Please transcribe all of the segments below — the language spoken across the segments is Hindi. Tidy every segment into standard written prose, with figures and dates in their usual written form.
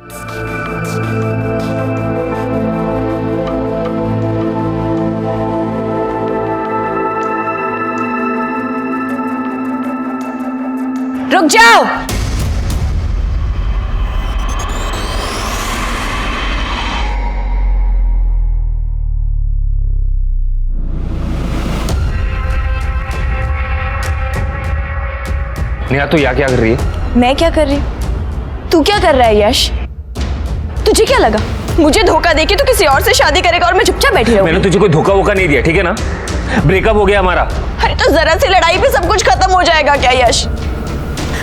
रुक जाओ। नेहा तू यहाँ क्या कर रही है? मैं क्या कर रही? तू क्या कर रहा है यश? तुझे क्या लगा मुझे धोखा देके तू किसी और से शादी करेगा और मैं चुपचाप बैठी रहूंगी? मैंने तुझे कोई धोखा वोखा नहीं दिया, ठीक है ना? ब्रेकअप हो गया हमारा। अरे तो जरा सी लड़ाई पे सब कुछ खत्म हो जाएगा क्या यश?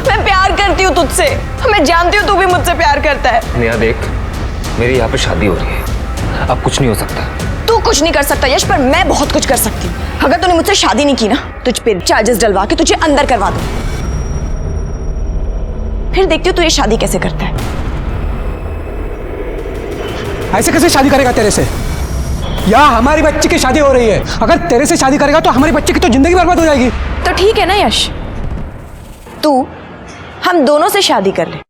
मैं प्यार करती हूँ तुझसे, मैं जानती हूँ तू भी मुझसे प्यार करता है। नेहा देख, मेरी यहाँ पे शादी हो रही है, अब कुछ नहीं हो सकता। तू कुछ नहीं कर सकता यश, पर मैं बहुत कुछ कर सकती हूँ। अगर तूने मुझसे शादी नहीं की ना, तुझ पे चार्जेस डलवा के तुझे अंदर करवा दूँ। फिर देखती हूँ तू ये शादी कैसे करता है। ऐसे कैसे शादी करेगा तेरे से? यहाँ हमारी बच्ची की शादी हो रही है, अगर तेरे से शादी करेगा तो हमारी बच्ची की तो जिंदगी बर्बाद हो जाएगी। तो ठीक है ना यश, तू हम दोनों से शादी कर ले।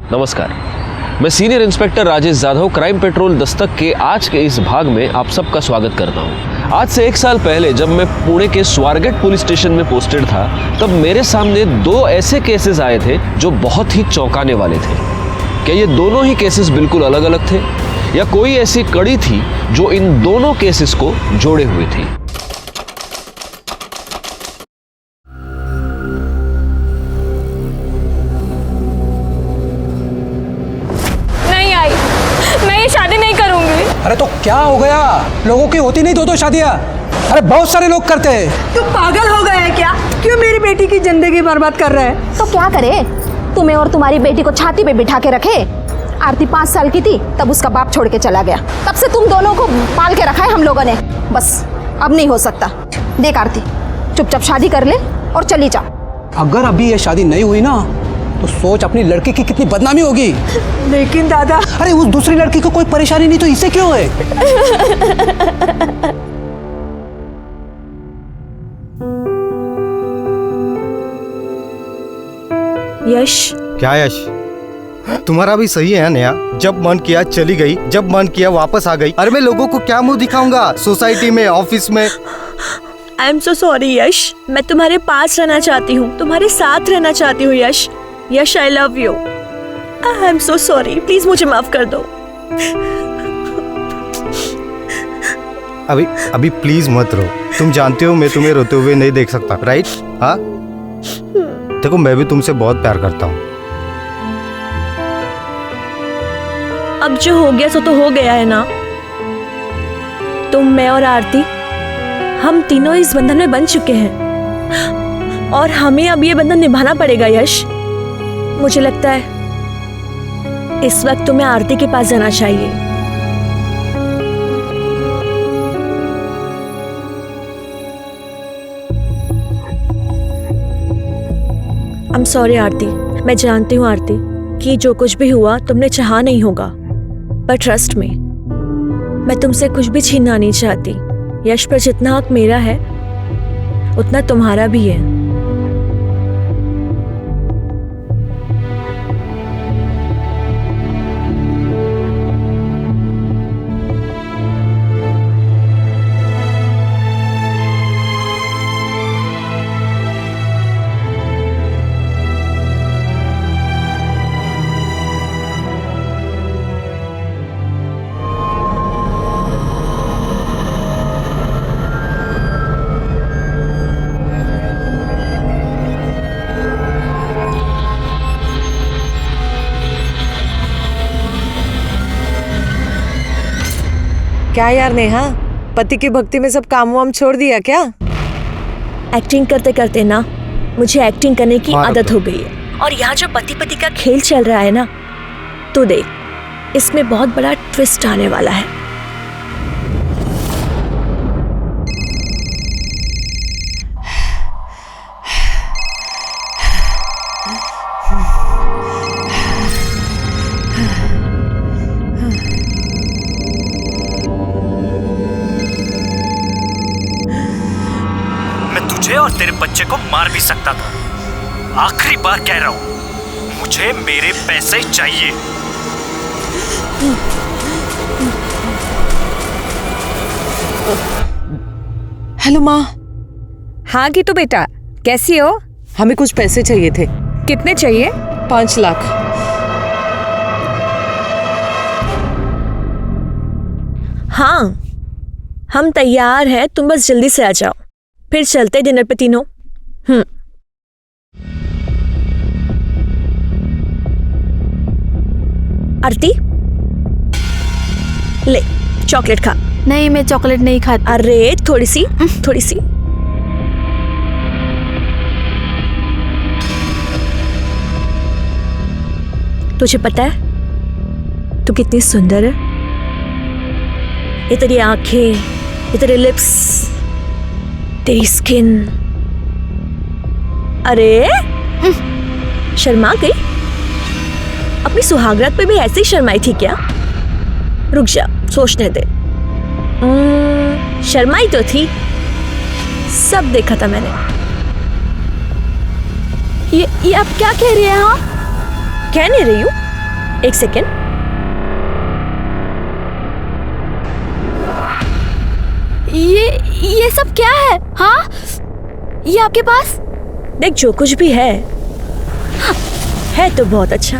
नमस्कार, मैं senior inspector Rajesh Jadhav crime petrol Dastak के आज के इस भाग में आप सबका स्वागत करता हूं। आज से 1 साल पहले जब मैं पुणे के स्वारगेट पुलिस स्टेशन में पोस्टेड था, तब मेरे सामने 2 ऐसे केसेस आए थे जो बहुत ही चौंकाने वाले थे। क्या ये दोनों ही केसेस बिल्कुल अलग अलग थे या कोई ऐसी कड़ी थी जो इन दोनों केसेस को जोड़े हुए थी? अरे तो क्या हो गया? लोगों की होती नहीं 2-2 शादियां? अरे बहुत सारे लोग करते हैं। तू पागल हो गया है क्या? क्यों मेरी बेटी की जिंदगी बर्बाद कर रहा है? तो क्या करे? तुम्हें और तुम्हारी बेटी को छाती पे बिठा के रखे। आरती 5 साल की थी तब उसका बाप छोड़ के चला गया, तब से तुम दोनों को पाल के रखा है हम लोगों ने। बस अब नहीं हो सकता। देख आरती, चुपचाप शादी कर ले और चली जा। अगर अभी ये शादी नहीं हुई ना तो सोच अपनी लड़की की कितनी बदनामी होगी। लेकिन दादा, अरे उस दूसरी लड़की को कोई परेशानी नहीं तो इसे क्यों है? यश, क्या यश? तुम्हारा भी सही है नेहा, जब मन किया चली गई, जब मन किया वापस आ गई। अरे मैं लोगों को क्या मुंह दिखाऊंगा सोसाइटी में, ऑफिस में? आई एम सो सॉरी यश, मैं तुम्हारे पास रहना चाहती हूँ, तुम्हारे साथ रहना चाहती हूँ Yash. Yash, I love you. I am so sorry, please मुझे माफ कर दो। अभी प्लीज मत रो। तुम जानते हो मैं तुम्हें रोते हुए नहीं देख सकता, राइट? हाँ, देखो मैं भी तुमसे बहुत प्यार करता हूँ। अब जो हो गया सो तो हो गया है ना। तुम, मैं और आरती, हम तीनों इस बंधन में बंध चुके हैं और हमें अब ये बंधन निभाना पड़ेगा यश। मुझे लगता है इस वक्त तुम्हें आरती के पास जाना चाहिए। आई एम सॉरी आरती, मैं जानती हूँ आरती कि जो कुछ भी हुआ तुमने चाहा नहीं होगा, पर ट्रस्ट में मैं तुमसे कुछ भी छीनना नहीं चाहती। यश पर जितना हक मेरा है उतना तुम्हारा भी है। क्या यार नेहा, पति की भक्ति में सब काम वाम छोड़ दिया क्या? एक्टिंग करते करते ना मुझे एक्टिंग करने की हाँ, आदत हो गई है। और यहाँ जो पति पति का खेल चल रहा है ना, तो देख इसमें बहुत बड़ा ट्विस्ट आने वाला है। मैं तुझे और तेरे बच्चे को मार भी सकता था। आखिरी बार कह रहा हूं, मुझे मेरे पैसे चाहिए। हेलो माँ। हाँ गीतू बेटा, कैसी हो? हमें कुछ पैसे चाहिए थे। कितने चाहिए? 5 लाख। हाँ, हम तैयार हैं, तुम बस जल्दी से आ जाओ, फिर चलते डिनर पे तीनों। आरती ले चॉकलेट खा। नहीं, मैं चॉकलेट नहीं खाती। अरे थोड़ी सी थोड़ी सी। तुझे पता है तू कितनी सुंदर है? ये तेरी आंखें, ये तेरे लिप्स, तेरी स्किन। अरे शर्मा गई? अपनी सुहागरात पे भी ऐसे ही शर्माई थी क्या? रुक जा, सोचने दे। शर्माई तो थी, सब देखा था मैंने। ये आप क्या कह रही हैं? हाँ, कह नहीं रही हूं, एक सेकेंड। ये सब क्या है? हाँ, ये आपके पास? देख, जो कुछ भी है तो बहुत अच्छा,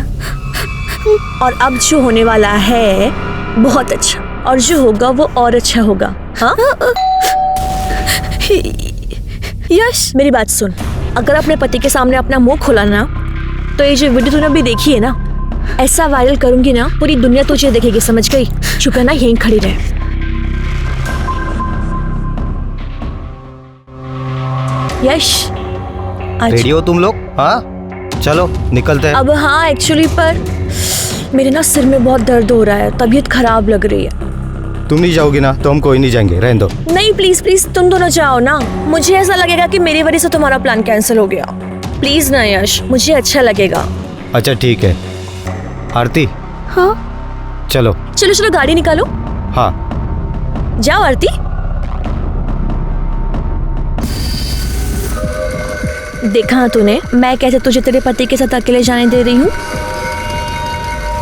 और अब जो होने वाला है बहुत अच्छा, और जो होगा वो और अच्छा होगा। हाँ यश, मेरी बात सुन, अगर अपने पति के सामने अपना मुंह खोला ना, तो ये जो वीडियो तूने अभी देखी है ना, ऐसा वायरल करूंगी ना, पूरी दुनिया तुझे देखेगी, समझ गई? चुप है ना, यहीं खड़ी रहे। यश रेडी हो तुम लोग? हाँ चलो निकलते हैं। अब हाँ, एक्चुअली पर मेरे ना सिर में बहुत दर्द हो रहा है, तबीयत खराब लग रही है। तुम नहीं जाओगी ना तो हम कोई नहीं जाएंगे, रहने दो। नहीं प्लीज प्लीज, तुम दोनों जाओ ना, मुझे ऐसा लगेगा कि मेरी वजह से तुम्हारा प्लान कैंसिल हो गया। प्लीज ना यश, मुझे अच्छा लगेगा। अच्छा ठीक है। आरती, हाँ चलो चलो चलो, गाड़ी निकालो। हाँ जाओ आरती। देखा तूने, मैं कैसे तुझे तेरे पति के साथ अकेले जाने दे रही हूँ?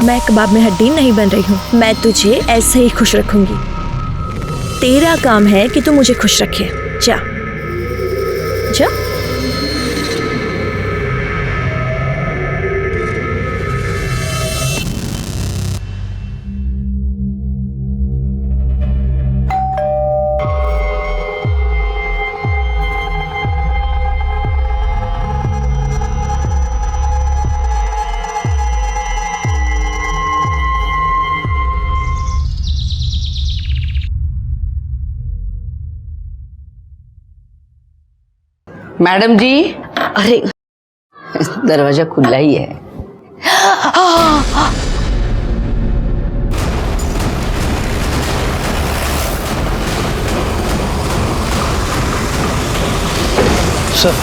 मैं कबाब में हड्डी नहीं बन रही हूँ, मैं तुझे ऐसे ही खुश रखूंगी। तेरा काम है कि तू मुझे खुश रखे। जा जा। मैडम जी, अरे दरवाजा खुला ही है। सर,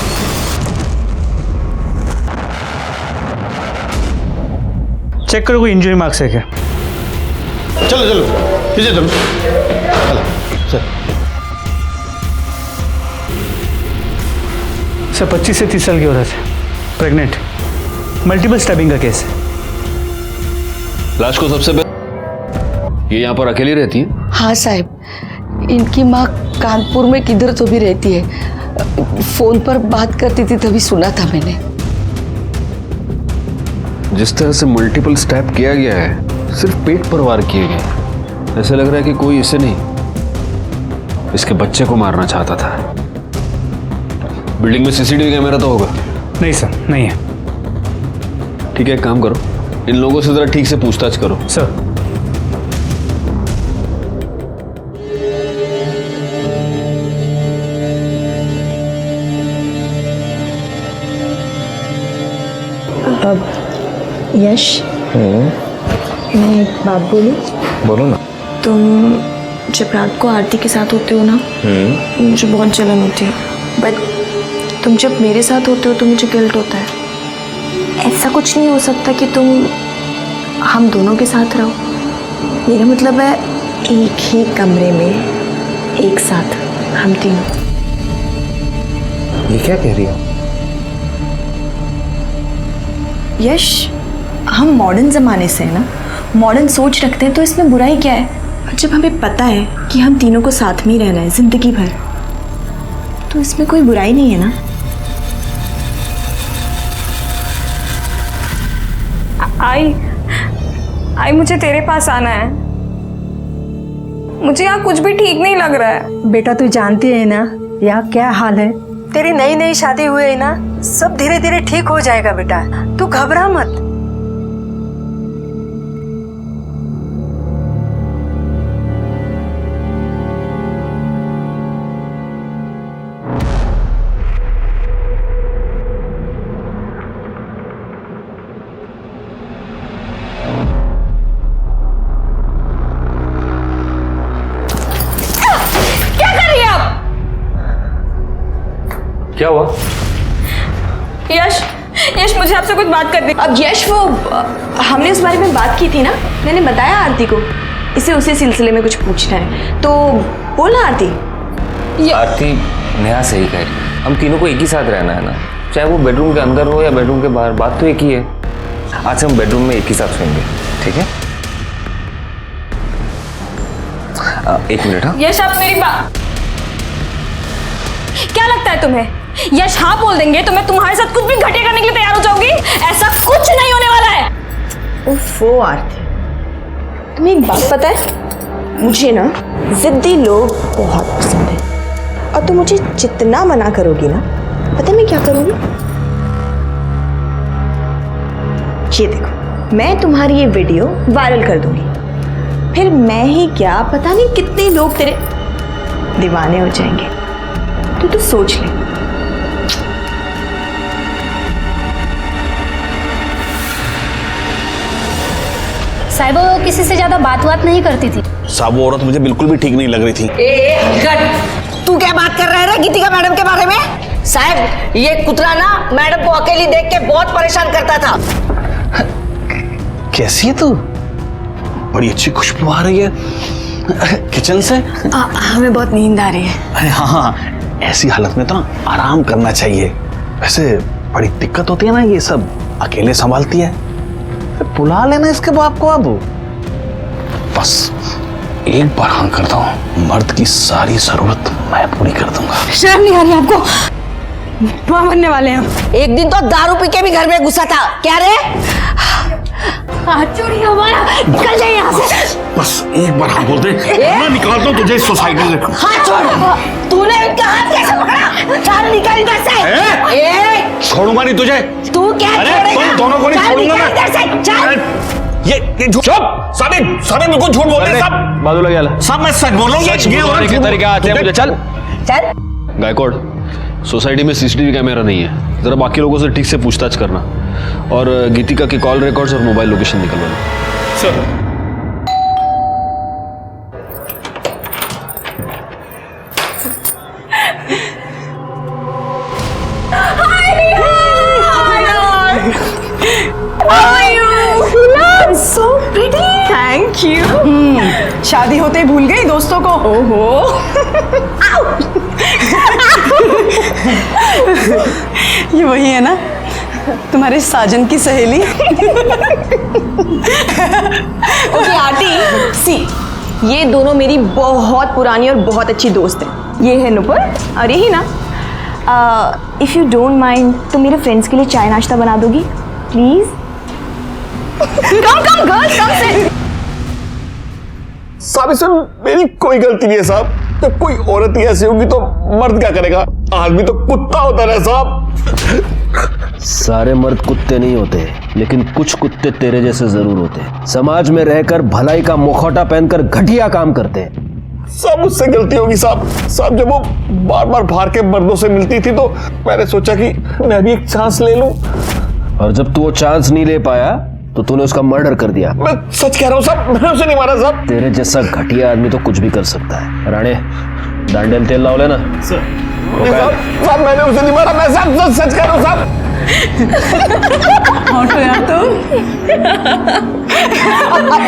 चेक करो कोई इंजरी मार्क्स है क्या। चलो चलो पीछे तुम। सर 25 से 30 साल की औरत है, प्रेग्नेंट, मल्टीपल स्टैबिंग का केस है। लाश को सबसे पहले ये यहाँ पर अकेली रहती है? हाँ साहब, इनकी माँ कानपुर में किधर तो भी रहती है, फोन पर बात करती थी तभी सुना था मैंने। जिस तरह से मल्टीपल स्टैब किया गया है, सिर्फ पेट पर वार किए गए, ऐसे लग रहा है कि कोई इसे नहीं, इसके बच्चे को मारना चाहता था। बिल्डिंग में सीसीटीवी कैमरा तो होगा? नहीं सर, नहीं है। ठीक है, एक काम करो, इन लोगों से जरा ठीक से पूछताछ करो। सर यश, मैं एक बात बोलूं? बोलो ना। तुम जब रात को आरती के साथ होते हो ना, मुझे बहुत जलन होती है, बट तुम जब मेरे साथ होते हो तो मुझे गिल्ट होता है। ऐसा कुछ नहीं हो सकता कि तुम हम दोनों के साथ रहो। मेरा मतलब है एक ही कमरे में एक साथ हम तीनों। ये क्या कह रही हो? यश, हम मॉडर्न ज़माने से हैं ना, मॉडर्न सोच रखते हैं, तो इसमें बुराई क्या है? जब हमें पता है कि हम तीनों को साथ में ही रहना है ज़िंदगी भर, तो इसमें कोई बुराई नहीं है ना। आई मुझे तेरे पास आना है। मुझे यहाँ कुछ भी ठीक नहीं लग रहा है। बेटा तू जानती है ना यहाँ क्या हाल है। तेरी नई नई शादी हुई है ना, सब धीरे धीरे ठीक हो जाएगा बेटा, तू घबरा मत। क्या हुआ? यश मुझे आपसे कुछ बात करनी। अब यश, वो हमने उस बारे में बात की थी ना, मैंने बताया आरती को, इसे उसी सिलसिले में कुछ पूछना है, तो बोला आरती। आरती नेहा सही कह रही है, हम तीनों को एक ही साथ रहना है ना, चाहे वो बेडरूम के अंदर हो या बेडरूम के बाहर, बात तो एक ही है। आज से हम बेडरूम में एक ही साथ सोएंगे, ठीक है? एक मिनट। हाँ यश, आप मेरी बात, क्या लगता है तुम्हें यश हाँ बोल देंगे तो मैं तुम्हारे साथ कुछ भी घटिया करने के लिए तैयार हो जाऊंगी? ऐसा कुछ नहीं होने वाला है। ओफो आरती, तुम्हें एक बात पता है, मुझे ना जिद्दी लोग बहुत पसंद है, और तुम मुझे जितना मना करोगी ना, पता है मैं क्या करूंगी? ये देखो, मैं तुम्हारी ये वीडियो वायरल कर दूंगी, फिर मैं ही क्या पता नहीं कितने लोग तेरे दीवाने हो जाएंगे। तो सोच ले। साहिबा वो किसी से ज्यादा बात नहीं करती थी। साहब वो औरत मुझे बिल्कुल भी ठीक नहीं लग रही थी। तू क्या बात कर रहा है गीतिका मैडम के बारे में? साहब ये कुतरा ना मैडम को अकेली देख के बहुत परेशान करता था। कैसी है तू? बड़ी अच्छी खुशबू आ रही है किचन से। हमें बहुत नींद आ रही है। अरे हाँ, ऐसी हालत में तो ना आराम करना चाहिए। वैसे बड़ी दिक्कत होती है ना, ये सब अकेले संभालती है, बुला लेना इसके बाप को। अब बस एक बार हाँ करता हूँ, मर्द की सारी जरूरत मैं पूरी कर दूंगा। शर्म नहीं आ रही आपको? मां बनने वाले हैं। एक दिन तो दारू पी के भी घर में घुसा था। क्या रे? चोरी हमारा, निकल जाए यहाँ से। बस एक बार हाँ बोल दे, मैं निकालता हूँ तुझे इस सोसाइटी से। हाथ छोड़। तूने इनका हाथ कैसे पकड़ा? चल निकल इधर से। छोड़ूंगा नहीं तुझे। तू क्या छोड़ेगा? तुम दोनों को नहीं छोड़ूंगा मैं। इधर से चल। ये चुप। साबित बिल्कुल झूठ बोल रहे सब। बाजूला गेला। सब मैं सच बोल रहा हूँ। सच बोलने के तरीके आते हैं मुझे। चल चल। गायकवाड़, सोसाइटी में सीसीटीवी कैमरा नहीं है, जरा बाकी लोगों से ठीक से पूछताछ करना, और गीतिका की कॉल रिकॉर्ड्स और मोबाइल लोकेशन निकलवाना। Sir So pretty. Thank you. शादी होते ही भूल गई दोस्तों को। ओहो। ये वही है ना तुम्हारे साजन की सहेली। ओके आरती, सी, ये दोनों मेरी बहुत पुरानी और बहुत अच्छी दोस्त हैं। ये है नुपुर और यही ना। इफ यू डोंट माइंड, तुम मेरे फ्रेंड्स के लिए चाय नाश्ता बना दोगी प्लीज? कम गर्ल्स, कम से। साहब इसमें मेरी कोई गलती नहीं है साहब। जब कोई औरत ही ऐसी होगी तो मर्द क्या करेगा? आदमी तो कुत्ता होता है साहब। सारे मर्द कुत्ते नहीं होते, लेकिन कुछ कुत्ते तेरे जैसे जरूर होते हैं। समाज में रहकर भलाई का मुखौटा पहनकर घटिया काम करते हैं। सब मुझसे गलती होगी साहब। साहब जब वो बार बार बाहर के मर्दों से मिलती थी तो मैंने सोचा कि मैं भी एक चांस ले लूं। और जब तू वो चांस नहीं ले पाया तो तूने उसका मर्डर कर दिया। मैं सच कह रहा हूँ साहब, मैंने उसे नहीं मारा साहब। तेरे जैसा घटिया आदमी तो कुछ भी कर सकता है। राणे दांडे में तेल लाओ लेना। साहब मैंने उसे नहीं मारा, मैं साहब सच कह रहा हूँ साहब। और तो यार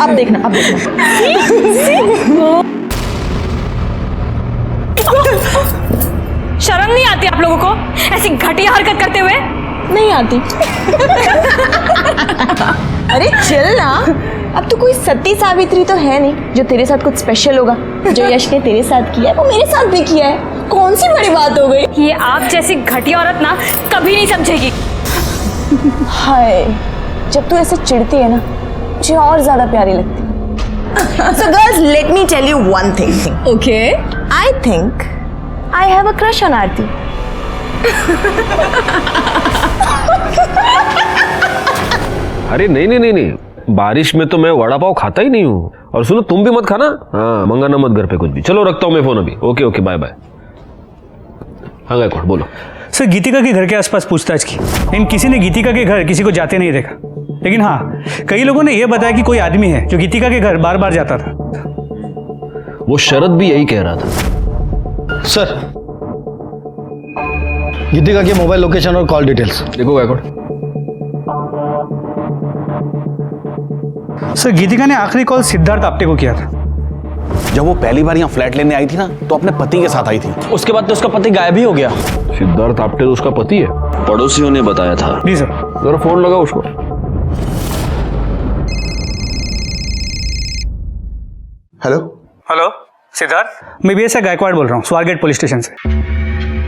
अब देखना, अब देखना। शर्म नहीं आती आप लोगों को ऐसी घटिया हरकत करते हुए? नहीं आती। अरे चल ना, अब तो कोई सती सावित्री तो है नहीं जो तेरे साथ कुछ स्पेशल होगा। जो यश ने तेरे साथ किया है वो मेरे साथ भी किया है, कौन सी बड़ी बात हो गई? ये आप जैसी घटिया औरत ना कभी नहीं समझेगी। हाय, जब तू ऐसे चिढ़ती है ना मुझे और ज्यादा प्यारी लगती है। So girls, let me tell you one thing. Okay. I think I have a crush on Aarti. अरे नहीं नहीं नहीं नहीं, बारिश में तो मैं वड़ा पाव खाता ही नहीं हूँ। और सुनो तुम भी मत खाना, हाँ मंगाना मत घर पे कुछ भी। चलो रखता हूँ मैं फोन अभी। Okay okay bye bye. हाँ गायकवाड़ बोलो। सर गीतिका के घर के आसपास पूछताछ की, लेकिन किसी ने गीतिका के घर किसी को जाते नहीं देखा। लेकिन हाँ, कई लोगों ने यह बताया कि कोई आदमी है जो गीतिका के घर बार बार जाता था। वो शरद भी यही कह रहा था। सर, गीतिका के मोबाइल लोकेशन और कॉल डिटेल्स देखो गायकवाड़। सर गीतिका ने आखिरी कॉल सिद्धार्थ आप्टे को किया था। जब वो पहली बार यहाँ फ्लैट लेने आई थी ना तो अपने पति के साथ आई थी। उसके बाद तो उसका पति गायब ही हो गया। सिद्धार्थ आप्टे तो उसका पति है, पड़ोसियों ने बताया था। जी सर। जरा फोन लगा उसको। हेलो हेलो सिद्धार्थ, मैं BSI गायकवाड़ बोल रहा हूँ, स्वारगेट पुलिस स्टेशन से।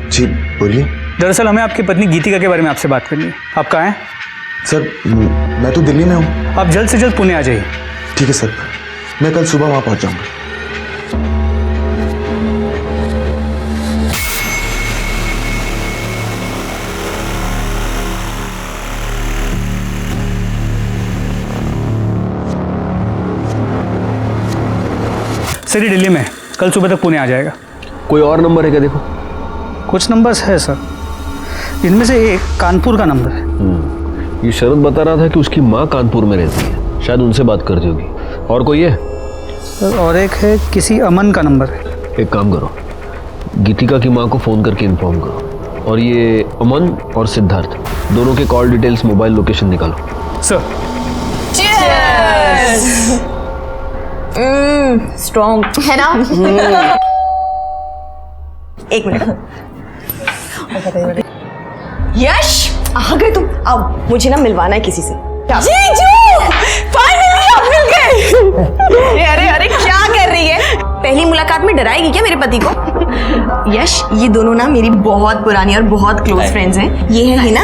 जी बोलिए। दरअसल हमें आपकी पत्नी गीतिका के बारे में आपसे बात करनी है। आप कहाँ हैं? सर मैं तो दिल्ली में हूँ। आप जल्द से जल्द पुणे आ जाइए। ठीक है सर, मैं कल सुबह वहाँ पहुँच जाऊँगा। सर ये दिल्ली में है, कल सुबह तक पुणे आ जाएगा। कोई और नंबर है क्या देखो? कुछ नंबर्स है सर, इनमें से एक कानपुर का नंबर है। ये शरद बता रहा था कि उसकी माँ कानपुर में रहती है, शायद उनसे बात करती होगी। और कोई है? सर और एक है, किसी अमन का नंबर है। एक काम करो, गीतिका की माँ को फ़ोन करके इन्फॉर्म करो, और ये अमन और सिद्धार्थ दोनों के कॉल डिटेल्स, मोबाइल लोकेशन निकालो। सर स्ट्रॉन्ग है ना? एक मिनट। यश आ गए तुम? अब मुझे ना मिलवाना है किसी से। जीजू फाइनली आप मिल गए। अरे अरे क्या कर रही है? पहली मुलाकात में डराएगी क्या मेरे पति को? यश, ये दोनों ना मेरी बहुत पुरानी और बहुत क्लोज फ्रेंड्स हैं। ये है हिना।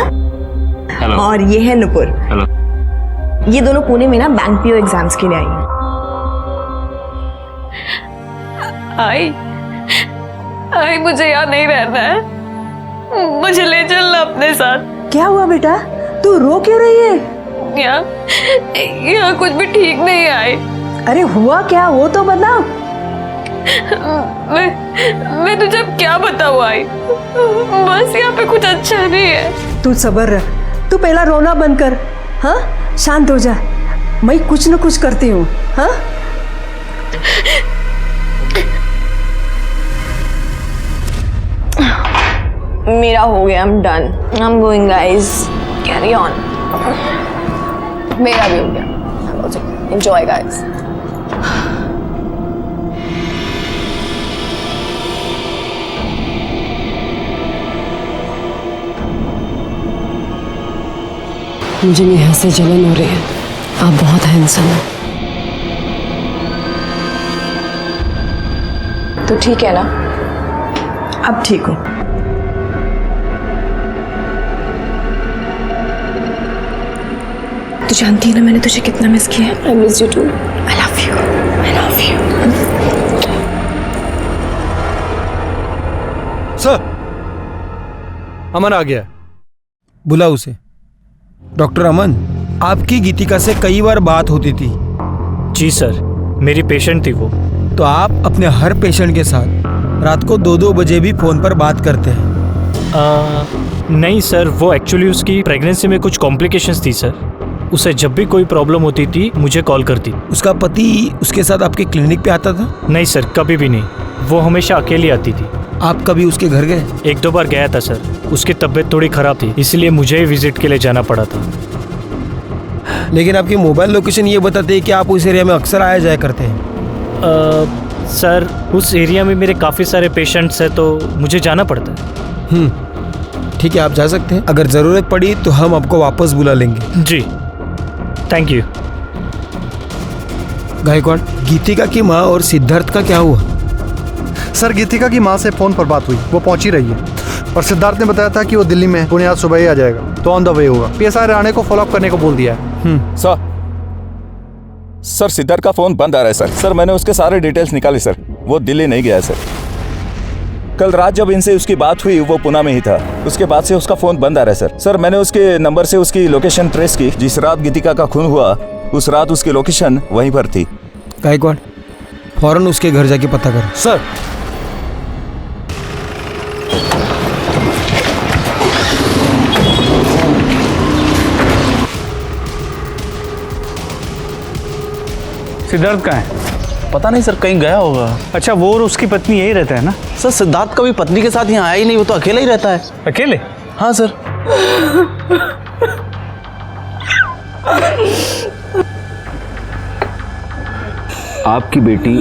हेलो। और ये है नुपुर। हेलो। ये दोनों पुणे में ना बैंक पीओ एग्जाम्स के लिए आई हैं। आई मुझे यहाँ नहीं रहना है, मुझे ले चलना अपने साथ। क्या हुआ बेटा, तू रो क्यों रही है? यहाँ कुछ भी ठीक नहीं आई। अरे हुआ क्या वो तो बता। मैं तुझे अब क्या बताऊँ आई, बस यहाँ पे कुछ अच्छा नहीं है। तू सब्र रख, तू पहला रोना बंद कर। हाँ शांत हो जा, मैं कुछ न कुछ करती हूँ। हाँ मेरा हो गया, I'm done. I'm going guys. Carry on. मेरा भी हो गया। Enjoy guys. मुझे नेहा से जलन हो रही है। आप बहुत हैंडसम हैं। तो ठीक है ना? अब ठीक हो? तू जानती है ना मैंने तुझे कितना मिस किया है। I miss you too. I love you. I love you. Sir, Aman आ गया, बुला उसे। डॉक्टर अमन, आपकी गीतिका से कई बार बात होती थी। जी सर, मेरी पेशेंट थी वो। तो आप अपने हर पेशेंट के साथ रात को 2-2 बजे भी फोन पर बात करते हैं। नहीं सर, वो एक्चुअली उसकी प्रेगनेंसी में कुछ कॉम्प्लिकेशंस थी सर। उसे जब भी कोई प्रॉब्लम होती थी मुझे कॉल करती। उसका पति उसके साथ आपके क्लिनिक पे आता था? नहीं सर, कभी भी नहीं। वो हमेशा अकेली आती थी। आप कभी उसके घर गए? 1-2 बार गया था सर। उसकी तबीयत थोड़ी खराब थी, इसलिए मुझे ही विजिट के लिए जाना पड़ा था। लेकिन आपकी मोबाइल लोकेशन ये बताते हैं कि आप उस एरिया में अक्सर आया जाया करते हैं। सर, उस एरिया में मेरे काफ़ी सारे पेशेंट्स हैं तो मुझे जाना पड़ता है। ठीक है, आप जा सकते हैं। अगर ज़रूरत पड़ी तो हम आपको वापस बुला लेंगे। जी, थैंक यू। गायकवाड़, गीतिका की माँ और सिद्धार्थ का क्या हुआ? सर, गीतिका की माँ से फ़ोन पर बात हुई, वो पहुंची रही है। और सिद्धार्थ ने बताया था कि वो दिल्ली में पुणे आज सुबह ही आ जाएगा, तो ऑन द वे होगा। PSI राणे को फॉलोअप करने को बोल दिया है। सर सिद्धार्थ का फ़ोन बंद आ रहा है सर। मैंने उसके सारे डिटेल्स निकाले सर। वो दिल्ली नहीं गया है सर। कल रात जब इनसे उसकी बात हुई वो पुणे में ही था। उसके बाद से उसका फ़ोन बंद आ रहा है सर। मैंने उसके नंबर से उसकी लोकेशन ट्रेस की। जिस रात गीतिका का खून हुआ उस रात उसकी लोकेशन वहीं पर थी। गायकवाड़, फौरन उसके घर जाके पता कर। सर। सिद्धार्थ कहाँ है? पता नहीं सर, कहीं गया होगा। अच्छा, वो और उसकी पत्नी यही रहता है ना? सर, सिद्धार्थ कभी पत्नी के साथ यहाँ आया ही नहीं, वो तो अकेला ही रहता है। अकेले? हाँ सर। आपकी बेटी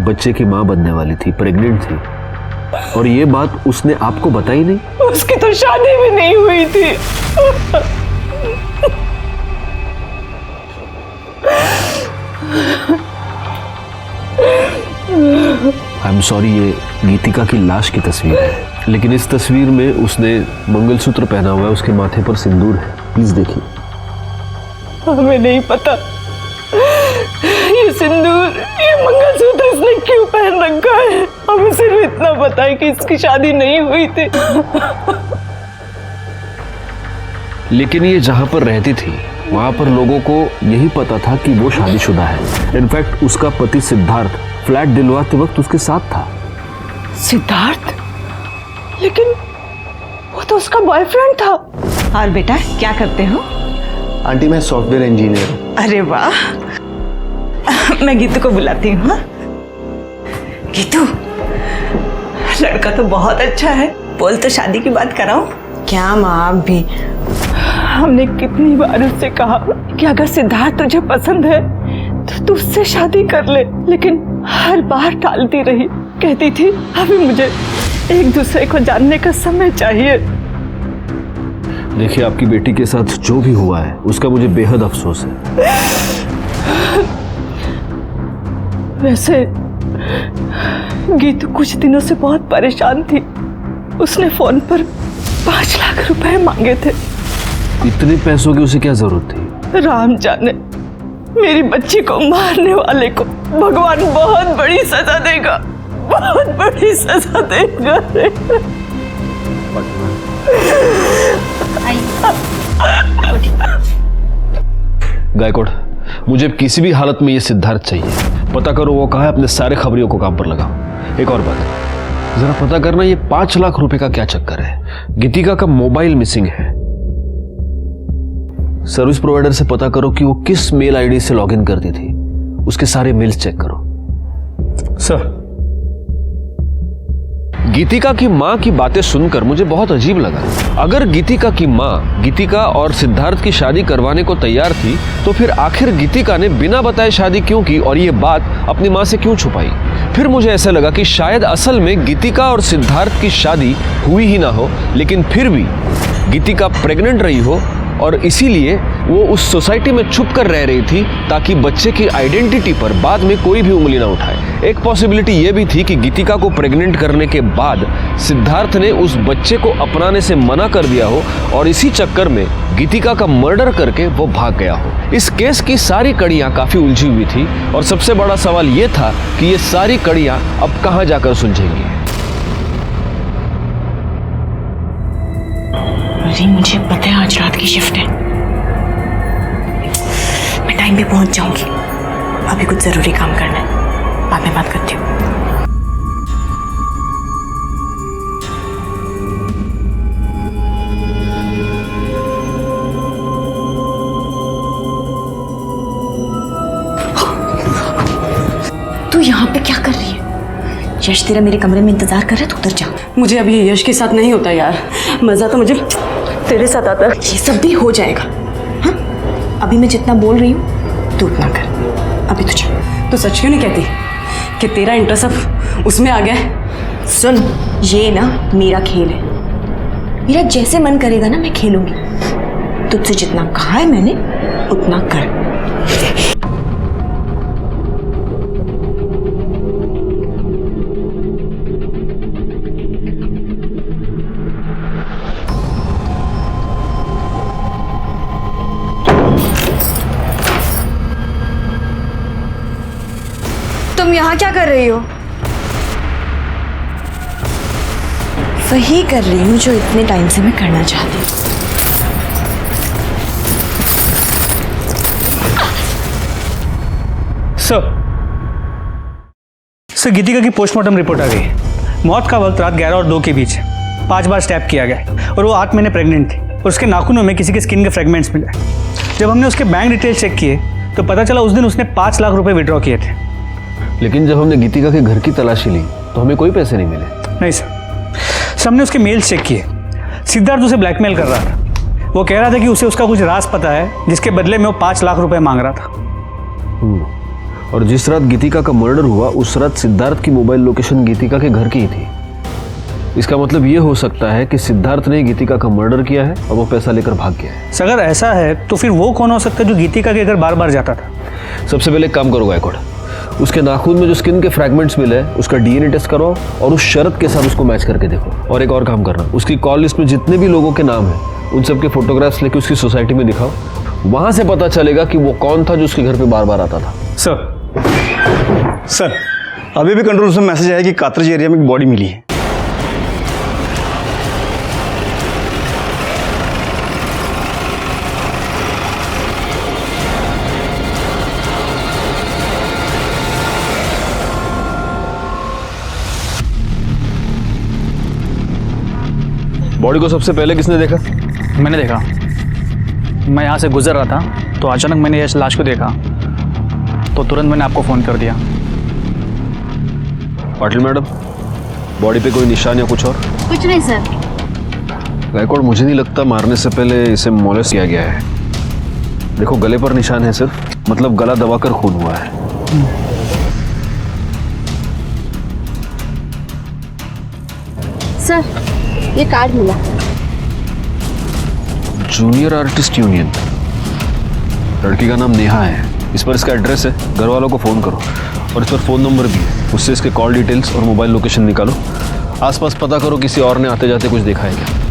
बच्चे की माँ बनने वाली थी, प्रेग्नेंट थी, और ये बात उसने आपको बताई नहीं? उसकी तो शादी भी नहीं हुई थी। आई एम सॉरी, ये गीतिका की लाश की तस्वीर है, लेकिन इस तस्वीर में उसने मंगलसूत्र पहना हुआ है, उसके माथे पर सिंदूर है। प्लीज देखिए। हमें नहीं पता ये सिंदूर, ये मंगलसूत्र इसने क्यों पहन रखा है। हमें सिर्फ इतना पता है कि इसकी शादी नहीं हुई थी। लेकिन ये जहां पर रहती थी वहां पर लोगों को यही पता था कि वो शादीशुदा है। इनफैक्ट उसका पति सिद्धार्थ फ्लैट दिलवाते वक्त उसके साथ था। सिद्धार्थ? लेकिन वो तो उसका बॉयफ्रेंड था। और बेटा क्या करते हो? आंटी, मैं सॉफ्टवेयर इंजीनियर हूँ। अरे वाह, मैं गीतू को बुलाती हूँ। हाँ? गीतू, लड़का तो बहुत अच्छा है, बोल तो शादी की बात कराओ। क्या माँ, आप भी? हमने कितनी बार उससे कहा कि अगर सिद्धार्थ तुझे पसंद है तो तू उससे शादी कर ले, लेकिन हर बार टालती रही। कहती थी अभी मुझे एक दूसरे को जानने का समय चाहिए। देखिए, आपकी बेटी के साथ जो भी हुआ है उसका मुझे बेहद अफसोस है। वैसे गीतू कुछ दिनों से बहुत परेशान थी। उसने फोन पर 5 लाख रुपए मांगे थे। इतने पैसों की उसे क्या जरूरत थी? राम जाने, मेरी बच्ची को मारने वाले को भगवान बहुत बड़ी सजा देगा, बहुत बड़ी सजा देगा। गायकवाड़, मुझे किसी भी हालत में ये सिद्धार्थ चाहिए। पता करो वो कहाँ है, अपने सारे खबरियों को काम पर लगाओ। एक और बात, जरा पता करना ये 5 लाख रुपए का क्या चक्कर है। गीतिका का मोबाइल मिसिंग है। सर्विस प्रोवाइडर से पता करो कि वो किस मेल आईडी से लॉगिन करती थी। उसके सारे मेल्स चेक करो। सर। गीतिका की माँ की बातें सुनकर मुझे बहुत अजीब लगा। अगर गीतिका की माँ गीतिका और सिद्धार्थ की शादी करवाने को तैयार थी तो फिर आखिर गीतिका ने बिना बताए शादी क्यों की और ये बात अपनी माँ से क्यों छुपाई? फिर मुझे ऐसा लगा कि शायद असल में गीतिका और सिद्धार्थ की शादी हुई ही ना हो, लेकिन फिर भी गीतिका प्रेग्नेंट रही हो और इसीलिए वो उस सोसाइटी में छुप कर रह रही थी ताकि बच्चे की आइडेंटिटी पर बाद में कोई भी उंगली ना उठाए। एक पॉसिबिलिटी ये भी थी कि गीतिका को प्रेग्नेंट करने के बाद सिद्धार्थ ने उस बच्चे को अपनाने से मना कर दिया हो और इसी चक्कर में गीतिका का मर्डर करके वो भाग गया हो। इस केस की सारी कड़ियां काफी उलझी हुई थी और सबसे बड़ा सवाल ये था कि ये सारी कड़ियां अब कहां जाकर सुलझेंगी। अरे मुझे पता है आज रात की शिफ्ट है, मैं टाइम पे पहुंच जाऊंगी। अभी कुछ जरूरी काम करना है, बाद में बात करती हूँ। यश तेरा मेरे कमरे में इंतजार कर रहा है, तो उतर जा। मुझे अभी यश के साथ नहीं होता यार, मज़ा तो मुझे तेरे साथ आता है। ये सब भी हो जाएगा। हाँ, अभी मैं जितना बोल रही हूँ तू उतना कर। अभी तुझे तो सच क्यों नहीं कहती कि तेरा इंटरेस्ट अब उसमें आ गया है? सुन, ये ना मेरा खेल है, मेरा जैसे मन करेगा ना मैं खेलूंगी। तुझसे जितना कहा है मैंने उतना कर। तुम यहाँ क्या कर रही हो? वही कर रही हूँ जो इतने टाइम से मैं करना चाहती हूँ। सर गीतिका की पोस्टमार्टम रिपोर्ट आ गई। मौत का वक्त रात 11 और 2 के बीच है। 5 बार स्टैब किया गया और वो 8 महीने प्रेग्नेंट थी और उसके नाखूनों में किसी के स्किन के फ्रेगमेंट्स मिले। जब हमने उसके बैंक डिटेल्स चेक किए तो पता चला उस दिन उसने 5 लाख रुपए विड्रॉ किए थे। लेकिन जब हमने गीतिका के घर की तलाशी ली तो हमें कोई पैसे नहीं मिले। नहीं सर, हमने उसके मेल्स चेक किए। सिद्धार्थ उसे ब्लैकमेल कर रहा था। वो कह रहा था कि उसे उसका कुछ राज पता है जिसके बदले में वो 5 लाख रुपए मांग रहा था। और जिस रात गीतिका का मर्डर हुआ उस रात सिद्धार्थ की मोबाइल लोकेशन गीतिका के घर की ही थी। इसका मतलब ये हो सकता है कि सिद्धार्थ ने गीतिका का मर्डर किया है और वो पैसा लेकर भाग गया है। अगर ऐसा है तो फिर वो कौन हो सकता है जो गीतिका के घर बार बार जाता था? सबसे पहले एक काम करो गायकवाड़, उसके नाखून में जो स्किन के फ्रैगमेंट्स मिले उसका डीएनए टेस्ट कराओ और उस शरत के साथ उसको मैच करके देखो। और एक और काम करना, उसकी कॉल लिस्ट में जितने भी लोगों के नाम हैं उन सबके फोटोग्राफ्स लेके उसकी सोसाइटी में दिखाओ। वहां से पता चलेगा कि वो कौन था जो उसके घर पे बार बार आता था। सर अभी भी कंट्रोल रूम से मैसेज आया कि कातरज एरिया में एक बॉडी मिली है। बॉडी को सबसे पहले किसने देखा? मैंने देखा। मैं यहाँ से गुजर रहा था तो अचानक मैंने यश लाश को देखा तो तुरंत मैंने आपको फ़ोन कर दिया। पाटिल मैडम, बॉडी पे कोई निशान या कुछ और? कुछ नहीं सर। गायकवाड़, मुझे नहीं लगता मारने से पहले इसे मॉलेस्ट किया गया है। देखो गले पर निशान है सिर्फ, मतलब गला दबाकर खून हुआ है। सर ये कार्ड मिला। Junior artist union. लड़की का नाम नेहा है। इस पर इसका एड्रेस है, घर वालों को फ़ोन करो और इस पर फ़ोन नंबर भी है। उससे इसके कॉल डिटेल्स और मोबाइल लोकेशन निकालो। आसपास पता करो किसी और ने आते जाते कुछ देखा है क्या।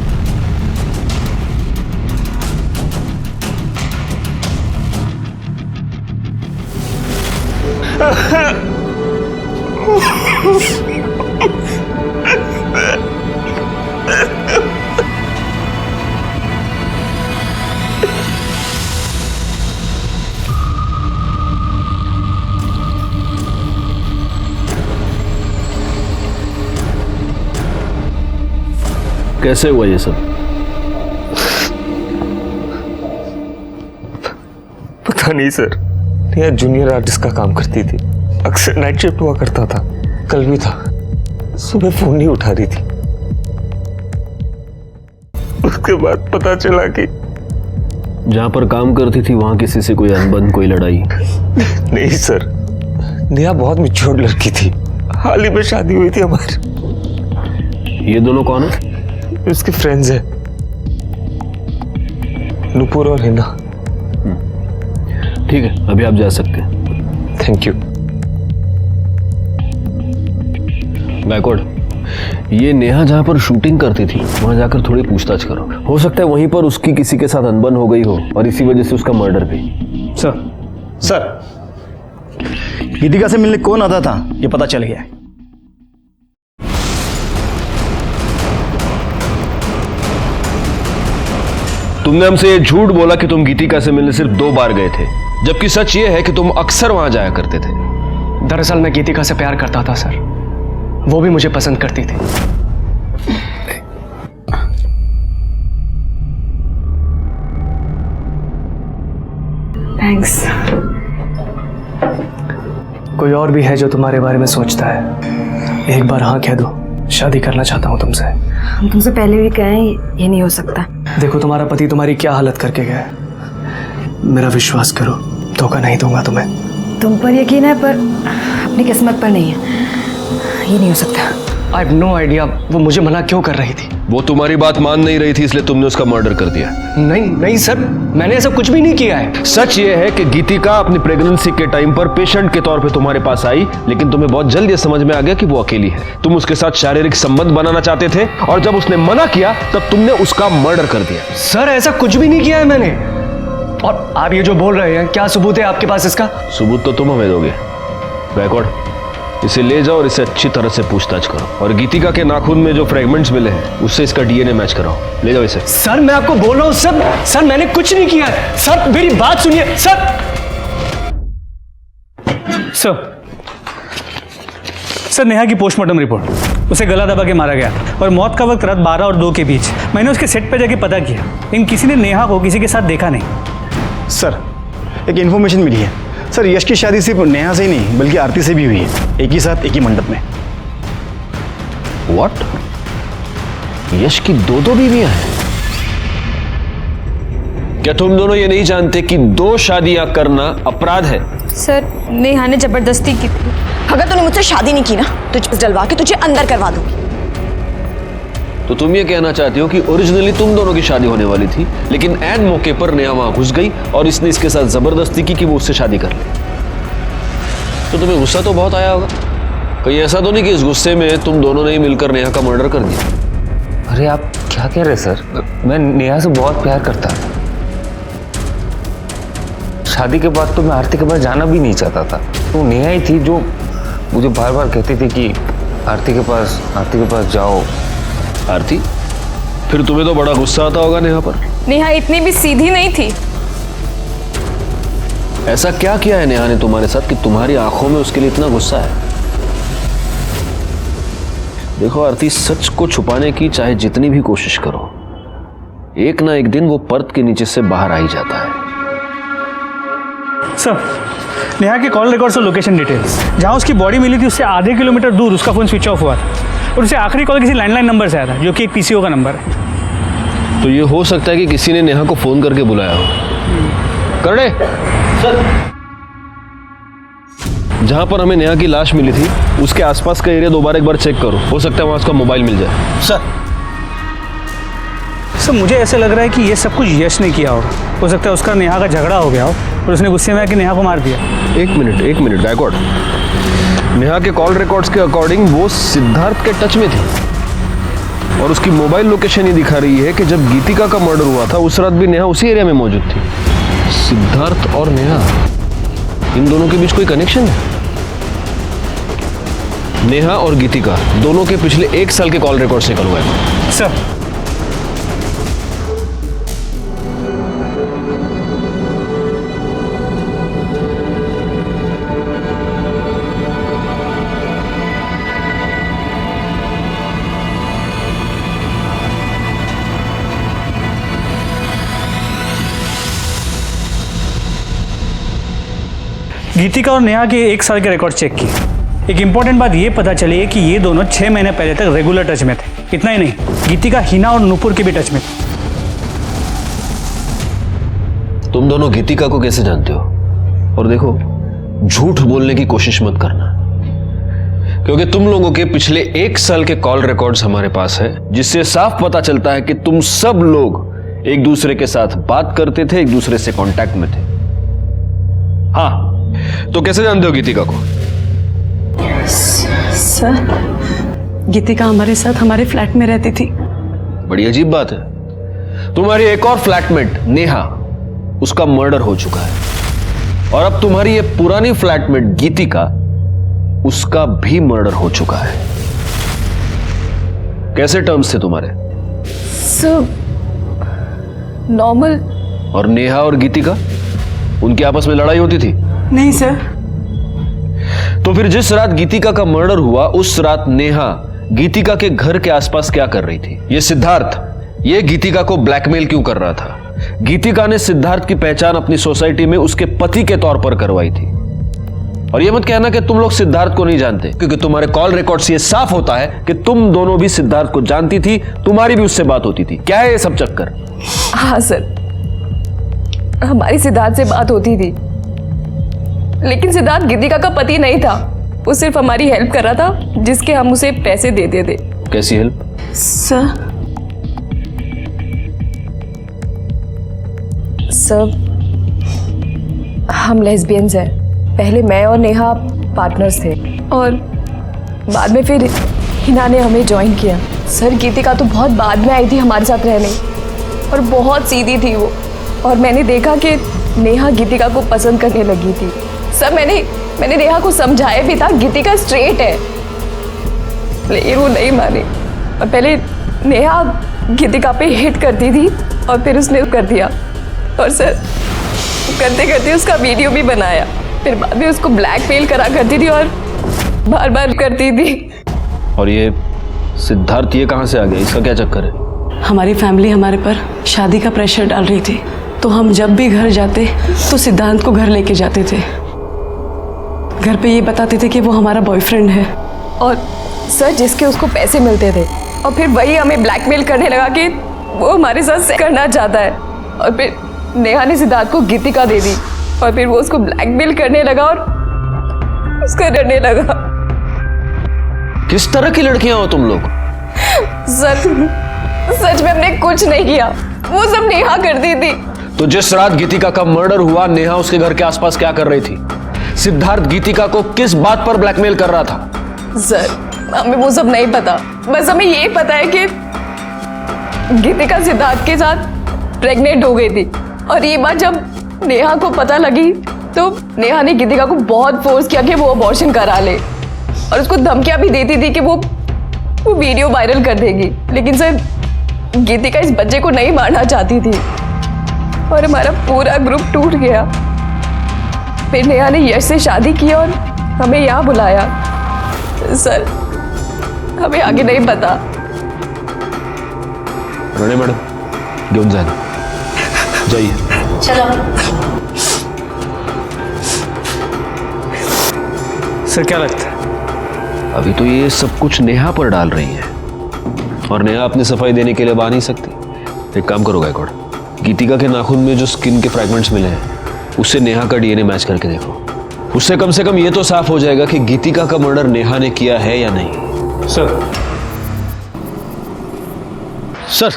कैसे हुआ ये सब? पता नहीं सर, नेहा जूनियर आर्टिस्ट का काम करती थी। अक्सर नाइट शिफ्ट हुआ करता था। कल भी था, सुबह फोन नहीं उठा रही थी। उसके बाद पता चला कि जहां पर काम करती थी वहां किसी से कोई अनबन, कोई लड़ाई? नहीं सर, नेहा बहुत मैच्योर लड़की थी। हाल ही में शादी हुई थी हमारी। ये दोनों कौन है? उसके फ्रेंड्स हैं, नुपुर और हिना। ठीक है, अभी आप जा सकते हैं। Thank you. गायकवाड़, ये नेहा जहां पर शूटिंग करती थी वहां जाकर थोड़ी पूछताछ करो। हो सकता है वहीं पर उसकी किसी के साथ अनबन हो गई हो और इसी वजह से उसका मर्डर भी। सर गीतिका से मिलने कौन आता था ये पता चल गया है। तुमने हमसे ये झूठ बोला कि तुम गीतिका से मिलने सिर्फ 2 बार गए थे, जबकि सच ये है कि तुम अक्सर वहां जाया करते थे। दरअसल मैं गीतिका से प्यार करता था सर, वो भी मुझे पसंद करती थी। थैंक्स। कोई और भी है जो तुम्हारे बारे में सोचता है। एक बार हाँ कह दो, शादी करना चाहता हूँ तुमसे। हम तुमसे पहले भी कहे ये नहीं हो सकता। देखो तुम्हारा पति तुम्हारी क्या हालत करके गया है, मेरा विश्वास करो, धोखा नहीं दूंगा तुम्हें। तुम पर यकीन है पर अपनी किस्मत पर नहीं है, ये नहीं हो सकता। आई हैव नो आइडिया वो मुझे मना क्यों कर रही थी। वो तुम्हारी बात मान नहीं रही थी इसलिए तुमने उसका मर्डर कर दिया। नहीं नहीं सर, मैंने ऐसा कुछ भी नहीं किया है। सच ये है कि गीतिका अपनी प्रेगनेंसी के टाइम पर पेशेंट के तौर पे तुम्हारे पास आई, लेकिन तुम्हें बहुत जल्द ये समझ में आ गया कि वो अकेली है। तुम उसके साथ शारीरिक संबंध बनाना चाहते थे और जब उसने मना किया तब तुमने उसका मर्डर कर दिया। सर ऐसा कुछ भी नहीं किया है मैंने। और आप ये जो बोल रहे हैं, क्या सबूत है आपके पास इसका? सबूत तो तुम हमें दोगे। गायकवाड़, इसे ले जाओ और इसे अच्छी तरह से पूछताछ करो, और गीतिका के नाखून में जो फ्रेगमेंट्स मिले हैं उससे इसका डीएनए मैच कराओ। ले जाओ इसे। सर मैं आपको बोल रहा हूँ सर मैंने कुछ नहीं किया है। सर मेरी बात सुनिए सर। सर नेहा की पोस्टमार्टम रिपोर्ट, उसे गला दबा के मारा गया और मौत का वक्त रात 12 और 2 के बीच। मैंने उसके सेट पर जाके पता किया, लेकिन किसी ने नेहा को किसी के साथ देखा नहीं। सर एक इन्फॉर्मेशन मिली है सर, यश की शादी सिर्फ नेहा से ही नहीं बल्कि आरती से भी हुई है, एक ही साथ एक ही मंडप में। व्हाट? यश की दो बीवियां हैं? क्या तुम दोनों ये नहीं जानते कि 2 शादियां करना अपराध है? सर नेहा ने जबरदस्ती की थी। अगर तूने मुझसे शादी नहीं की ना तो चिप्स डलवा के तुझे अंदर करवा दूंगी। तो तुम ये कहना चाहती हो कि ओरिजिनली तुम दोनों की शादी होने वाली थी, लेकिन ऐन मौके पर नेहा वहां घुस गई और इसने इसके साथ जबरदस्ती की कि वो उससे शादी कर ले। तो तुम्हें गुस्सा तो बहुत आया होगा। कहीं ऐसा तो नहीं कि इस गुस्से में तुम दोनों ने ही मिलकर नेहा का मर्डर कर दिया? अरे आप क्या कह रहे सर, मैं नेहा से बहुत प्यार करता था। शादी के बाद तो मैं आरती के पास जाना भी नहीं चाहता था। तो नेहा ही थी जो मुझे बार बार कहती थी कि आरती के पास जाओ। आरती? फिर तुम्हें तो बड़ा गुस्सा आता होगा नेहा पर। नेहा इतनी भी सीधी नहीं थी। ऐसा क्या किया है नेहा ने तुम्हारे साथ कि तुम्हारी आंखों में उसके लिए इतना गुस्सा है? देखो आरती, सच को छुपाने की चाहे जितनी भी कोशिश करो, एक ना एक दिन वो पर्द के नीचे से बाहर आ ही जाता है। सर नेहा के कॉल रिकॉर्ड्स और लोकेशन डिटेल्स, जहां उसकी बॉडी मिली थी उससे आधे किलोमीटर दूर उसका फोन स्विच ऑफ हुआ था और उसे आखिरी कॉल किसी लैंडलाइन नंबर से आया था जो कि एक पीसीओ का नंबर है। तो ये हो सकता है कि किसी ने नेहा को फोन करके बुलाया हो। करड़े सर, जहां पर हमें नेहा की लाश मिली थी उसके आसपास का एरिया दोबारा एक बार चेक करो, हो सकता है वहां उसका मोबाइल मिल जाए। सर मुझे ऐसा लग रहा है कि ये सब कुछ यश ने किया होगा। हो सकता है उसका नेहा का झगड़ा हो गया हो और उसने गुस्से में आके नेहा को मार दिया। एक मिनट गायकवाड़, नेहा के कॉल रिकॉर्ड्स के अकॉर्डिंग वो सिद्धार्थ के टच में थी और उसकी मोबाइल लोकेशन ही दिखा रही है कि जब गीतिका का मर्डर हुआ था उस रात भी नेहा उसी एरिया में मौजूद थी। सिद्धार्थ और नेहा, इन दोनों के बीच कोई कनेक्शन है? नेहा और गीतिका दोनों के पिछले 1 साल के कॉल रिकॉर्ड्स निकलवाए। सर गीतिका और नेहा के 1 साल के रिकॉर्ड चेक किए। एक इंपॉर्टेंट बात ये पता चली है कि ये दोनों 6 महीने पहले तक रेगुलर टच में थे। इतना ही नहीं, गीतिका हिना और नूपुर के भी टच में थे। तुम दोनों गीतिका को कैसे जानते हो? और देखो, झूठ बोलने की कोशिश मत करना, क्योंकि तुम लोगों के पिछले 1 साल के कॉल रिकॉर्ड्स हमारे पास है, जिससे साफ पता चलता है कि तुम सब लोग एक दूसरे के साथ बात करते थे, एक दूसरे से कांटेक्ट में थे। हाँ, तो कैसे जानते हो गीतिका को? सर गीतिका हमारे साथ हमारे फ्लैट में रहती थी। बड़ी अजीब बात है। तुम्हारी एक और फ्लैटमेट नेहा, उसका मर्डर हो चुका है और अब तुम्हारी ये पुरानी फ्लैटमेट गीतिका, उसका भी मर्डर हो चुका है। कैसे टर्म्स थे तुम्हारे? Sir normal. और नेहा और गीतिका, उनकी आपस में लड़ाई होती थी? नहीं सर। तो फिर जिस रात गीतिका का मर्डर हुआ उस रात नेहा गीतिका के घर के आसपास क्या कर रही थी? ये सिद्धार्थ, ये गीतिका को ब्लैकमेल क्यों कर रहा था? गीतिका ने सिद्धार्थ की पहचान अपनी सोसाइटी में उसके पति के तौर पर करवाई थी और ये मत कहना कि तुम लोग सिद्धार्थ को नहीं जानते, क्योंकि तुम्हारे कॉल रिकॉर्ड से ये साफ होता है कि तुम दोनों भी सिद्धार्थ को जानती थी, तुम्हारी भी उससे बात होती थी। क्या है ये सब चक्कर? हाँ सर, हमारी सिद्धार्थ से बात होती थी, लेकिन सिद्धार्थ गीतिका का पति नहीं था। वो सिर्फ हमारी हेल्प कर रहा था, जिसके हम उसे पैसे देते थे। कैसी हेल्प? सर, हम लेस्बियंस हैं। पहले मैं और नेहा पार्टनर्स थे और बाद में फिर हिना ने हमें ज्वाइन किया। सर, गीतिका तो बहुत बाद में आई थी हमारे साथ रहने और बहुत सीधी थी वो, और मैंने देखा कि नेहा गीतिका को पसंद करने लगी थी। सर, मैंने नेहा को समझाया भी था गीतिका स्ट्रेट है, लेकिन वो नहीं मानी। और पहले नेहा गीतिका पे हिट करती थी और फिर उसने कर दिया, और सर करते करते उसका वीडियो भी बनाया। फिर बाद में उसको ब्लैकमेल करा करती थी और बार बार करती थी। और ये सिद्धार्थ ये कहाँ से आ गया? इसका क्या चक्कर है? हमारी फैमिली हमारे पर शादी का प्रेशर डाल रही थी, तो हम जब भी घर जाते तो सिद्धांत को घर लेके जाते थे। घर पे ये बताते थे कि वो हमारा बॉयफ्रेंड है। और सर, जिसके उसको पैसे मिलते थे, और फिर वही हमें ब्लैकमेल करने लगा कि वो हमारे साथ सेक्स करना चाहता है। और फिर नेहा ने सिद्धार्थ को गीतिका दे दी और फिर वो उसको ब्लैकमेल करने लगा और उसका डरने लगा। किस तरह की लड़कियां हो तुम लोग? सच में हमने कुछ नहीं किया, वो सब नेहा करती थी। तो जिस रात गीतिका का मर्डर हुआ, नेहा उसके घर के आसपास क्या कर रही थी? सिद्धार्थ गीतिका को किस बात पर ब्लैकमेल कर रहा था? सर, हमें वो सब नहीं पता, बस हमें ये पता है कि गीतिका सिद्धार्थ के साथ प्रेग्नेंट हो गई थी। और ये बात जब नेहा को पता लगी तो नेहा ने गीतिका को बहुत फोर्स किया कि वो अबॉर्शन करा ले, और उसको धमकियां भी देती थी कि वो वीडियो वायरल कर देगी। लेकिन सर, गीतिका इस बच्चे को नहीं मारना चाहती थी और हमारा पूरा ग्रुप टूट गया। फिर नेहा ने यश से शादी की और हमें यहाँ बुलाया। सर, हमें आगे नहीं पता। राणे मॅडम, घेऊन जा ना, जाइए। चलो। सर, क्या लगता है? अभी तो ये सब कुछ नेहा पर डाल रही है, और नेहा अपनी सफाई देने के लिए आ नहीं सकती। एक काम करो गायकवाड़, गीतिका के नाखून में जो स्किन के फ्रैगमेंट्स मिले हैं, उससे नेहा का डीएनए मैच करके देखो। उससे कम से कम ये तो साफ हो जाएगा कि गीतिका का मर्डर नेहा ने किया है या नहीं। सर,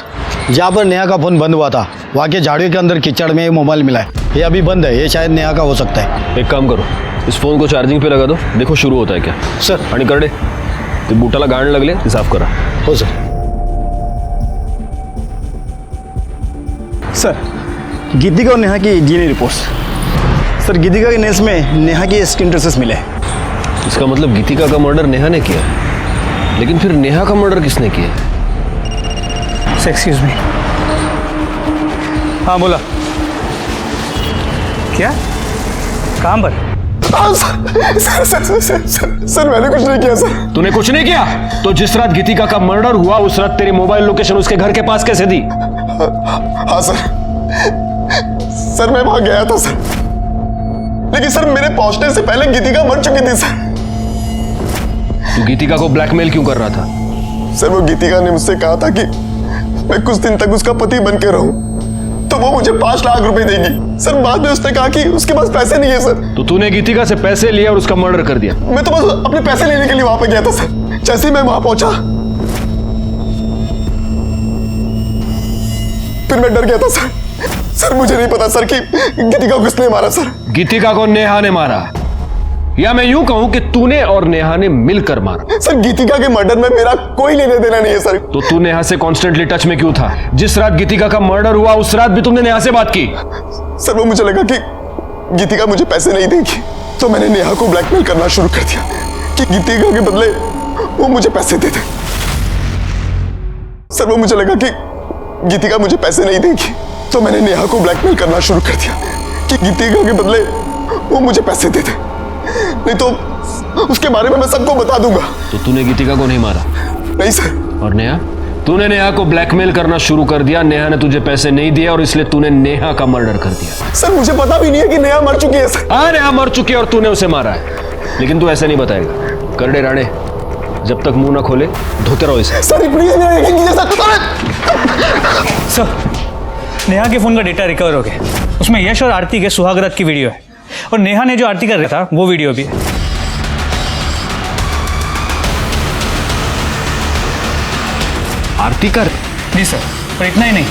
जहाँ पर नेहा का फोन बंद हुआ था, वहाँ के झाड़ियों के अंदर कीचड़ में मोबाइल मिला है। ये अभी बंद है, ये शायद नेहा का हो सकता है। एक काम करो, इस फोन को चार्जिंग पे लगा दो, देखो शुरू होता है क्या। सर, आणि करडे ते बुटाला गाण लागले ते साफ करा। हो सर। सर, गीतिका और नेहा की डीएनए रिपोर्ट्स। सर, गीतिका के नेल्स में नेहा के स्किन ट्रेसेस मिले। इसका मतलब गीतिका का मर्डर नेहा ने किया है, लेकिन फिर नेहा का मर्डर किसने किया? Excuse me. हाँ, बोला। क्या काम पर? सर, मैंने कुछ नहीं किया सर। तूने कुछ नहीं किया? तो जिस रात गीतिका का मर्डर हुआ, उस रात तेरी मोबाइल लोकेशन उसके घर के पास कैसे दी? हाँ सर, मैं वहां गया था सर, लेकिन सर मेरे पहुंचने से पहले गीतिका मर चुकी थी सर। तू गीतिका को ब्लैकमेल क्यों कर रहा था? सर, वो गीतिका ने मुझसे कहा था कि मैं कुछ दिन तक उसका पति बन के रहूं, तो वो मुझे 5 लाख रुपए देगी। सर, बाद में उसने कहा कि उसके पास पैसे नहीं है सर। तो तूने गीतिका से पैसे लिए और उसका मर्डर कर दिया? मैं तो बस अपने पैसे लेने के लिए वहां पे गया था सर। जैसे ही मैं वहां पहुंचा, फिर मैं डर गया था सर। सर, मुझे नहीं पता सर कि गीतिका को किसने मारा सर। गीतिका को नेहा ने मारा, या मैं यूं कहूं कि तूने और नेहा ने मिलकर मारा। सर, गीतिका के मर्डर में मेरा कोई लेने देना नहीं है सर। तो तू नेहा से कॉन्स्टेंटली टच में क्यों था? जिस रात गीतिका का मर्डर हुआ, उस रात भी तुमने नेहा से बात की? सर, वो मुझे लगा कि गीतिका मुझे पैसे नहीं देगी, तो मैंने नेहा को ब्लैकमेल करना शुरू कर दिया कि गीतिका के बदले वो मुझे पैसे दे दे। सर, वो मुझे लगा कि गीतिका मुझे पैसे नहीं देगी, तो मैंने नेहा को ब्लैकमेल करना शुरू कर दिया कि गीतिका के बदले वो मुझे पैसे दे दे, नहीं तो उसके बारे में मैं सबको बता दूंगा। तो तूने गीतिका को नहीं मारा? नहीं सर। और नेहा? तूने नेहा को ब्लैकमेल करना शुरू कर दिया, नेहा ने तुझे पैसे नहीं दिए और इसलिए तूने नेहा का मर्डर कर दिया। सर, मुझे पता भी नहीं है कि नेहा मर चुकी है सर। हाँ, नेहा मर चुकी है और तूने उसे मारा है। लेकिन तू ऐसे नहीं बताएगा। करड़े राणे, जब तक मुंह ना खोले धोते रहो इसे। सर प्लीज सर, नेहा के फोन का डेटा रिकवर हो गया। उसमें यश और आरती के सुहागरात की वीडियो है और नेहा ने जो आरती कर रहा था वो वीडियो भी है। आरती कर? जी सर, और इतना ही नहीं,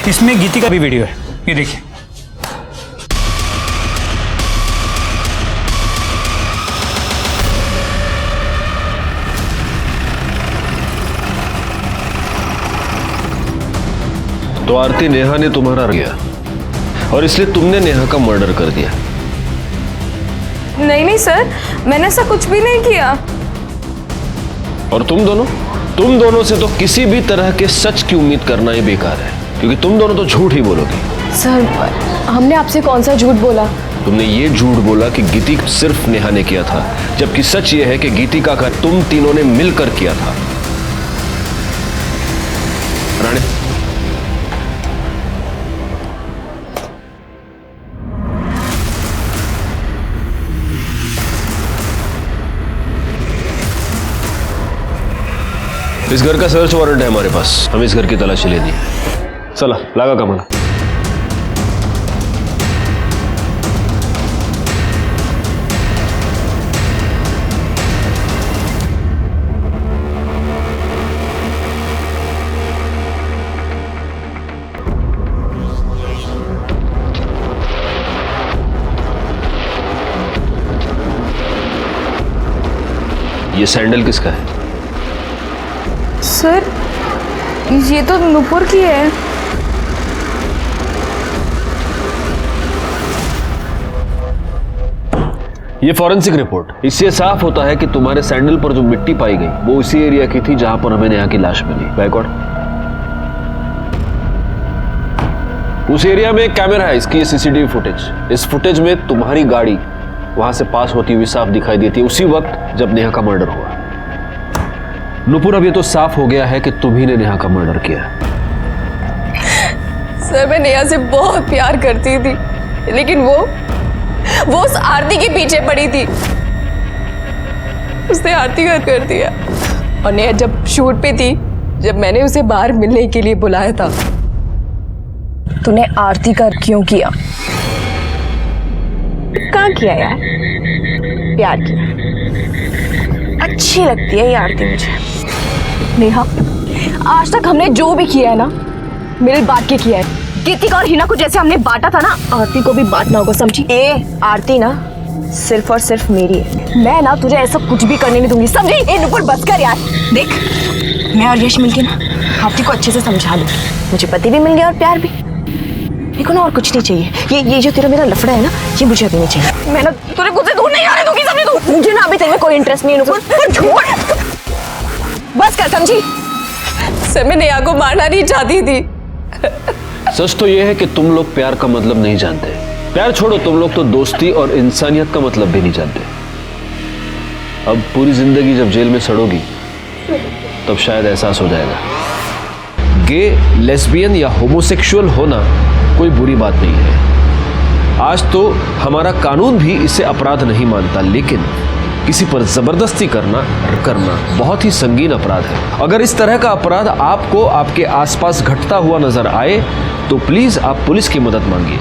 इसमें गीति का भी वीडियो है, ये देखिए। तो आरती, नेहा ने तुम्हारा किया और इसलिए तुमने नेहा का मर्डर कर दिया। नहीं नहीं सर, मैंने ऐसा कुछ भी नहीं किया। और तुम दोनों से तो किसी भी तरह के सच की उम्मीद करना ही बेकार है, क्योंकि तुम दोनों तो झूठ ही बोलोगी। सर, हमने आपसे कौन सा झूठ बोला? तुमने ये झूठ बोला कि गीति सिर्फ नेहा ने किया था, जबकि सच ये है कि गीति का तुम तीनों ने मिलकर किया था। राणे, इस घर का सर्च वारंट है हमारे पास, हमें इस घर की तलाशी लेनी है। चला, लगा कमाल। ये सैंडल किसका है? सर, ये तो नुपुर की है। ये फॉरेंसिक रिपोर्ट, इससे साफ होता है कि तुम्हारे सैंडल पर जो मिट्टी पाई गई वो उसी एरिया की थी जहां पर हमें नेहा की लाश मिली। बैकवर्ड, उस एरिया में एक कैमरा है, इसकी सीसीटीवी फुटेज। इस फुटेज में तुम्हारी गाड़ी वहां से पास होती हुई साफ दिखाई देती है, उसी वक्त जब नेहा का मर्डर हुआ। नुपुर, अब ये तो साफ हो गया है कि तुम्ही ने नेहा का मर्डर किया। सर, मैं नेहा से बहुत प्यार करती थी, लेकिन वो उस आरती के पीछे पड़ी थी। उसने आरती का कर दिया। और नेहा जब शूट पे थी, जब मैंने उसे बाहर मिलने के लिए बुलाया था, तूने आरती का क्यों किया? कहाँ किया यार? प्यार किया। अच्छी लगती है ये आरती मुझे। नेहा, आज तक हमने जो भी किया है ना, मिल बांट के किया है। गीतिका और हिना को जैसे हमने बांटा था ना, आरती को भी बांटना होगा, समझी? आरती ना सिर्फ और सिर्फ मेरी है। मैं ना तुझे ऐसा कुछ भी करने नहीं दूंगी, समझी? नुपुर बस कर यार। देख, मैं और यश मिलके ना आरती को अच्छे से समझा लूंगी। मुझे पति भी मिल गया और प्यार भी। देखो ना, और कुछ नहीं चाहिए। ये जो तेरा मेरा लफड़ा है ना, ये मुझे अभी नहीं चाहिए। मैं ना तुझे खुद से दूर नहीं आने दूंगी, समझी तू? मुझे ना अभी तेरे में कोई इंटरेस्ट नहीं है नुपुर। छोड़, बस कर, समझी? सर, मैं नेहा को मारना नहीं चाहती थी। सच तो यह है कि तुम लोग प्यार का मतलब नहीं जानते। प्यार छोड़ो, तुम लोग तो दोस्ती और इंसानियत का मतलब भी नहीं जानते। अब पूरी जिंदगी जब जेल में सड़ोगी तब शायद एहसास हो जाएगा। गे, लेस्बियन या होमोसेक्सुअल होना कोई बुरी बात नहीं है। आज तो हमारा कानून भी इसे अपराध नहीं मानता, लेकिन किसी पर जबरदस्ती करना बहुत ही संगीन अपराध है। अगर इस तरह का अपराध आपको आपके आसपास घटता हुआ नजर आए तो प्लीज आप पुलिस की मदद मांगिए।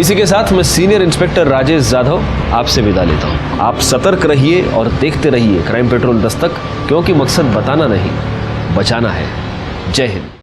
इसी के साथ मैं सीनियर इंस्पेक्टर राजेश जाधव आपसे विदा लेता हूं। आप सतर्क रहिए और देखते रहिए क्राइम पेट्रोल दस्तक, क्योंकि मकसद बताना नहीं, बचाना है। जय हिंद।